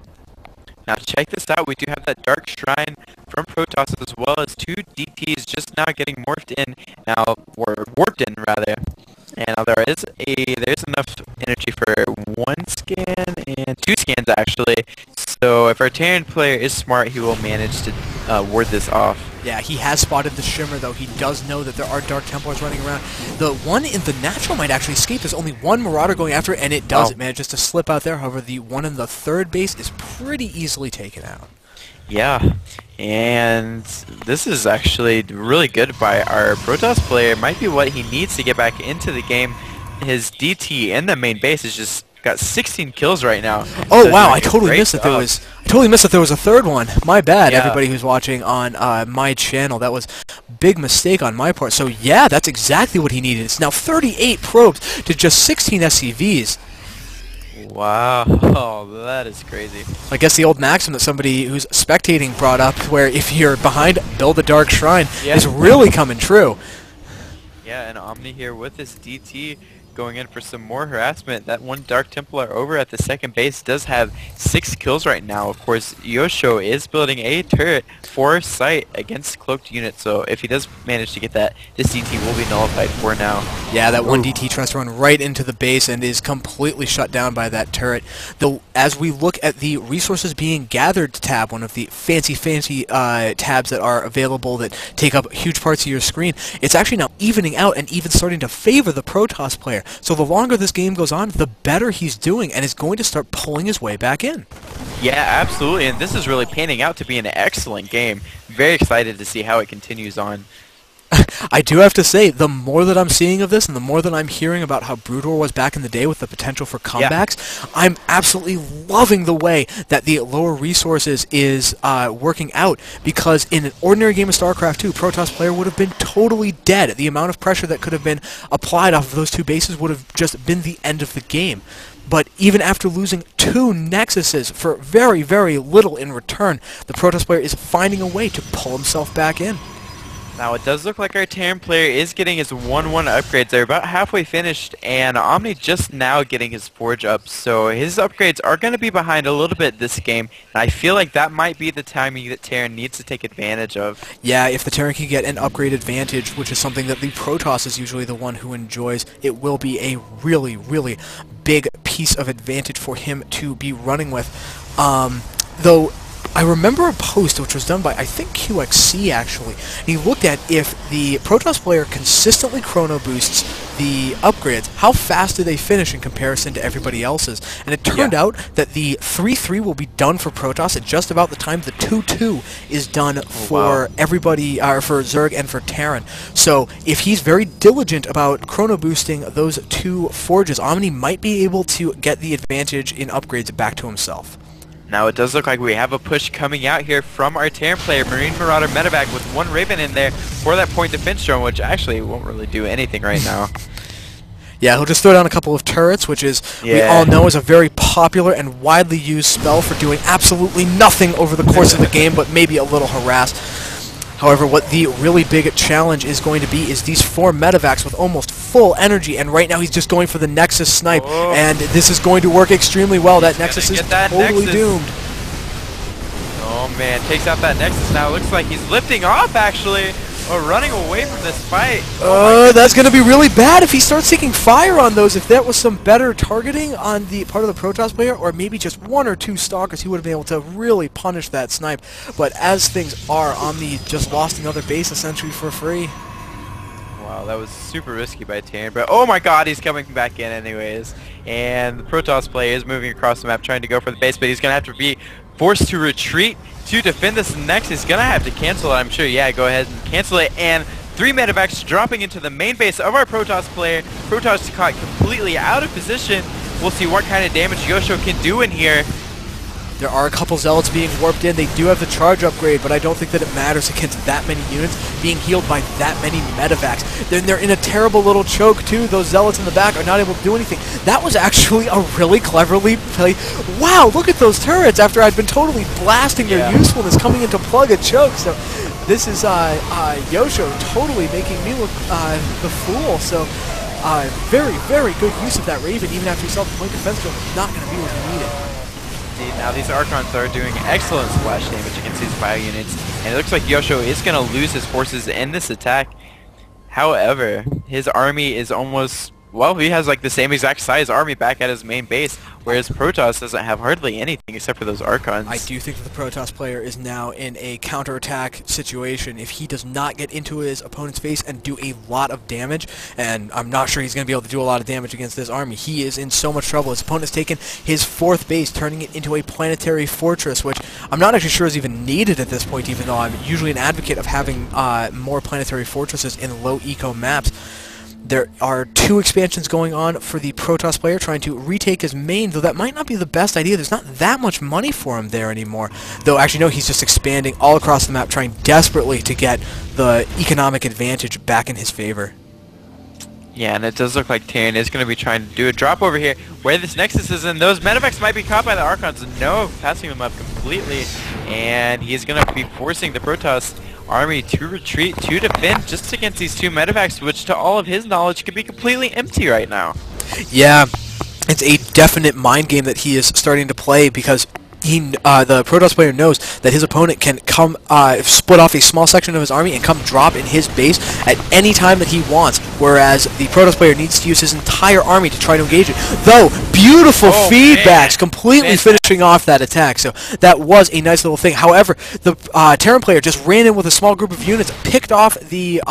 that. Now check this out, we do have that Dark Shrine from Protoss as well as 2 DTs just now getting morphed in now, or warped in rather. And now there's enough energy for 1 scan and 2 scans actually. So if our Terran player is smart, he will manage to ward this off. Yeah, he has spotted the Shimmer, though. He does know that there are Dark Templars running around. The one in the natural might actually escape. There's only one Marauder going after it, and it does. It manages to slip out there. However, the one in the third base is pretty easily taken out. Yeah, and this is actually really good by our Protoss player. Might be what he needs to get back into the game. His DT in the main base is just got 16 kills right now. Oh so wow! I totally missed that there was a third one. My bad, everybody who's watching on my channel. That was a big mistake on my part. So yeah, that's exactly what he needed. It's now 38 probes to just 16 SCVs. Wow, that is crazy. I guess the old maxim that somebody who's spectating brought up, where if you're behind, build a Dark Shrine, is really coming true. Yeah, and Omni here with his DT going in for some more harassment. That one Dark Templar over at the second base does have 6 kills right now. Of course, Yosho is building a turret for sight against cloaked units, so if he does manage to get that, this DT will be nullified for now. Yeah, that one DT tries to run right into the base and is completely shut down by that turret. Though, as we look at the resources being gathered tab, one of the fancy tabs that are available that take up huge parts of your screen, it's actually now evening out and even starting to favor the Protoss player. So the longer this game goes on, the better he's doing, and is going to start pulling his way back in. Yeah, absolutely, and this is really panning out to be an excellent game. Very excited to see how it continues on. I do have to say, the more that I'm seeing of this, and the more that I'm hearing about how Broodor was back in the day with the potential for comebacks, I'm absolutely loving the way that the lower resources is working out, because in an ordinary game of StarCraft 2, Protoss player would have been totally dead. The amount of pressure that could have been applied off of those 2 bases would have just been the end of the game. But even after losing 2 Nexuses for very, very little in return, the Protoss player is finding a way to pull himself back in. Now it does look like our Terran player is getting his 1-1 upgrades. They're about halfway finished, and Omni just now getting his Forge up. So his upgrades are going to be behind a little bit this game, and I feel like that might be the timing that Terran needs to take advantage of. Yeah, if the Terran can get an upgrade advantage, which is something that the Protoss is usually the one who enjoys, it will be a really, really big piece of advantage for him to be running with. Though I remember a post which was done by, I think, QXC actually. He looked at if the Protoss player consistently chrono boosts the upgrades, how fast do they finish in comparison to everybody else's? And it turned out that the 3-3 will be done for Protoss at just about the time the 2-2 is done for everybody, for Zerg and for Terran. So if he's very diligent about chrono boosting those 2 forges, Omni might be able to get the advantage in upgrades back to himself. Now it does look like we have a push coming out here from our Terran player, Marine Marauder Medevac, with 1 Raven in there for that point defense drone, which actually won't really do anything right now. Yeah, he'll just throw down a couple of turrets, which is, we all know, is a very popular and widely used spell for doing absolutely nothing over the course of the game, but maybe a little harass. However, what the really big challenge is going to be is these 4 medevacs with almost full energy, and right now he's just going for the Nexus snipe, and this is going to work extremely well. That Nexus is totally doomed. Oh man, takes out that Nexus now. Looks like he's lifting off actually, or running away from this fight. That's going to be really bad if he starts taking fire on those. If that was some better targeting on the part of the Protoss player, or maybe just 1 or 2 stalkers, he would have been able to really punish that snipe. But as things are, Omni just lost another base essentially for free. Wow, that was super risky by Terran, but oh my god, he's coming back in anyways. And the Protoss player is moving across the map trying to go for the base, but he's going to have to be forced to retreat to defend this next. He's going to have to cancel it, I'm sure. Yeah, go ahead and cancel it. And 3 medevacs dropping into the main base of our Protoss player. Protoss caught completely out of position. We'll see what kind of damage Yosho can do in here. There are a couple Zealots being warped in. They do have the charge upgrade, but I don't think that it matters against that many units being healed by that many medevacs. Then they're in a terrible little choke, too. Those Zealots in the back are not able to do anything. That was actually a really cleverly played... Wow, look at those turrets after I'd been totally blasting their usefulness coming into plug a choke. So this is Yosho totally making me look the fool. So very, very good use of that Raven, even after he saw the point defense drill. Not going to be what he needed. indeed. Now these Archons are doing excellent splash damage against these bio units, and it looks like Yosho is going to lose his forces in this attack. However, his army is almost, well, he has like the same exact size army back at his main base, whereas Protoss doesn't have hardly anything except for those Archons. I do think that the Protoss player is now in a counterattack situation. If he does not get into his opponent's face and do a lot of damage, and I'm not sure he's going to be able to do a lot of damage against this army, he is in so much trouble. His opponent has taken his 4th base, turning it into a planetary fortress, which I'm not actually sure is even needed at this point, even though I'm usually an advocate of having more planetary fortresses in low eco maps. There are 2 expansions going on for the Protoss player trying to retake his main, though that might not be the best idea. There's not that much money for him there anymore. Though, actually, no, he's just expanding all across the map, trying desperately to get the economic advantage back in his favor. Yeah, and it does look like Terran is going to be trying to do a drop over here where this Nexus is, and those Medivacs might be caught by the Archons. No, passing them up completely, and he's going to be forcing the Protoss army to retreat, to defend just against these 2 Medivacs, which to all of his knowledge could be completely empty right now. Yeah, it's a definite mind game that he is starting to play, because the Protoss player knows that his opponent can come split off a small section of his army and come drop in his base at any time that he wants, whereas the Protoss player needs to use his entire army to try to engage it. Though, beautiful feedbacks, completely finishing off that attack, so that was a nice little thing. However, the Terran player just ran in with a small group of units, picked off the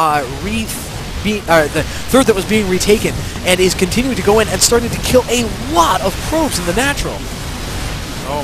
the 3rd that was being retaken, and is continuing to go in and starting to kill a lot of probes in the natural. Oh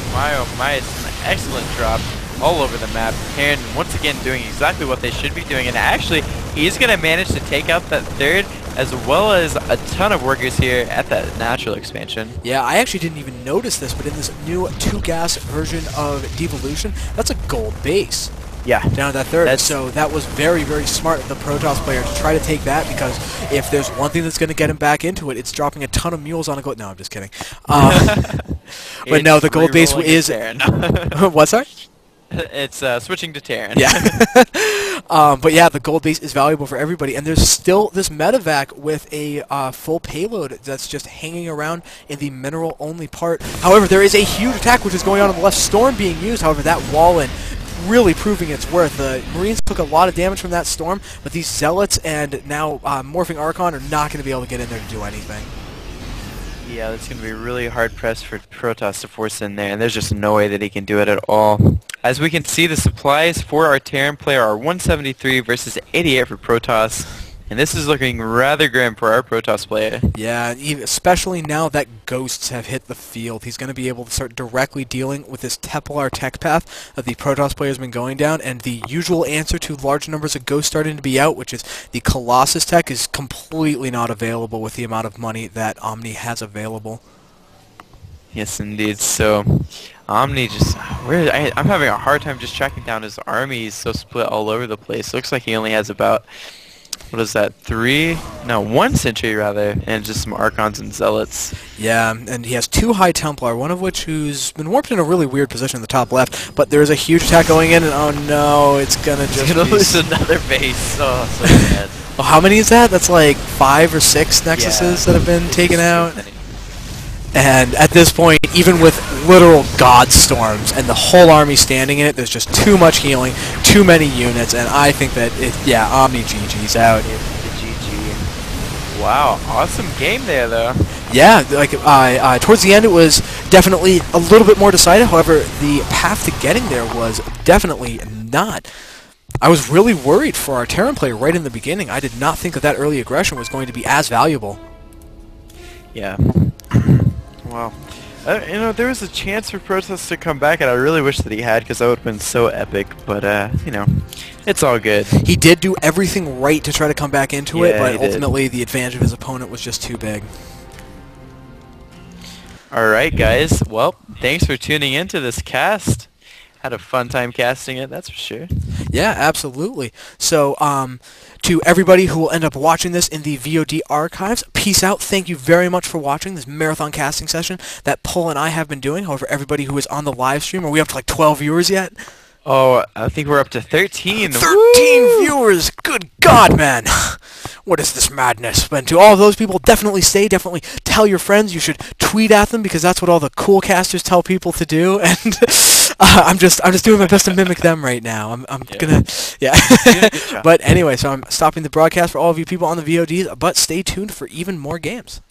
my, it's an excellent drop all over the map. Terran once again doing exactly what they should be doing, and actually he's going to manage to take out that 3rd as well as a ton of workers here at that natural expansion. Yeah, I actually didn't even notice this, but in this new 2-gas version of Devolution, that's a gold base. Yeah. Down at that 3rd. So that was very, very smart of the Protoss player to try to take that, because if there's one thing that's going to get him back into it, it's dropping a ton of mules on a gold. No, I'm just kidding. But no, the gold base is... What's that? It's switching to Terran. Yeah. But yeah, the gold base is valuable for everybody, and there's still this medevac with a full payload that's just hanging around in the mineral-only part. However, there is a huge attack which is going on the left, Storm being used. However, that wall-in really proving its worth. The Marines took a lot of damage from that storm, but these Zealots and now Morphing Archon are not going to be able to get in there to do anything. Yeah, that's going to be really hard pressed for Protoss to force in there, and there's just no way that he can do it at all. As we can see, the supplies for our Terran player are 173 versus 88 for Protoss. And this is looking rather grim for our Protoss player. Yeah, especially now that ghosts have hit the field. He's going to be able to start directly dealing with this Templar tech path that the Protoss player has been going down, and the usual answer to large numbers of ghosts starting to be out, which is the Colossus tech, is completely not available with the amount of money that Omni has available. Yes, indeed. So, Omni just... I'm having a hard time just tracking down his army. He's so split all over the place. Looks like he only has about... What is that? 1 sentry rather, and just some Archons and Zealots. Yeah, and he has 2 High Templar, one of which who's been warped in a really weird position in the top left, but there's a huge attack going in, and oh no, it's gonna just lose another base. Oh, so bad. Well, how many is that? That's like 5 or 6 Nexuses that have been taken out. And at this point, even with literal god storms and the whole army standing in it, there's just too much healing, too many units, and I think that, Omni GG's out. It's the GG. Wow, awesome game there, though. Yeah, like, towards the end it was definitely a little bit more decided, however, the path to getting there was definitely not. I was really worried for our Terran player right in the beginning. I did not think that early aggression was going to be as valuable. Yeah. Wow. There was a chance for Protoss to come back, and I really wish that he had, because that would have been so epic, but, it's all good. He did do everything right to try to come back into it, but ultimately the advantage of his opponent was just too big. Alright, guys. Well, thanks for tuning in to this cast. Had a fun time casting it, that's for sure. Yeah, absolutely. So, to everybody who will end up watching this in the VOD archives, peace out. Thank you very much for watching this marathon casting session that Pull and I have been doing. However, everybody who is on the live stream, are we up to like 12 viewers yet? Oh, I think we're up to 13. 13 Woo! viewers! Good God, man! What is this madness? And to all of those people, definitely stay, definitely tell your friends. You should tweet at them because that's what all the cool casters tell people to do. And I'm just doing my best to mimic them right now. I'm Yeah. gonna, yeah. You did a good job. But anyway, so I'm stopping the broadcast for all of you people on the VODs, but stay tuned for even more games.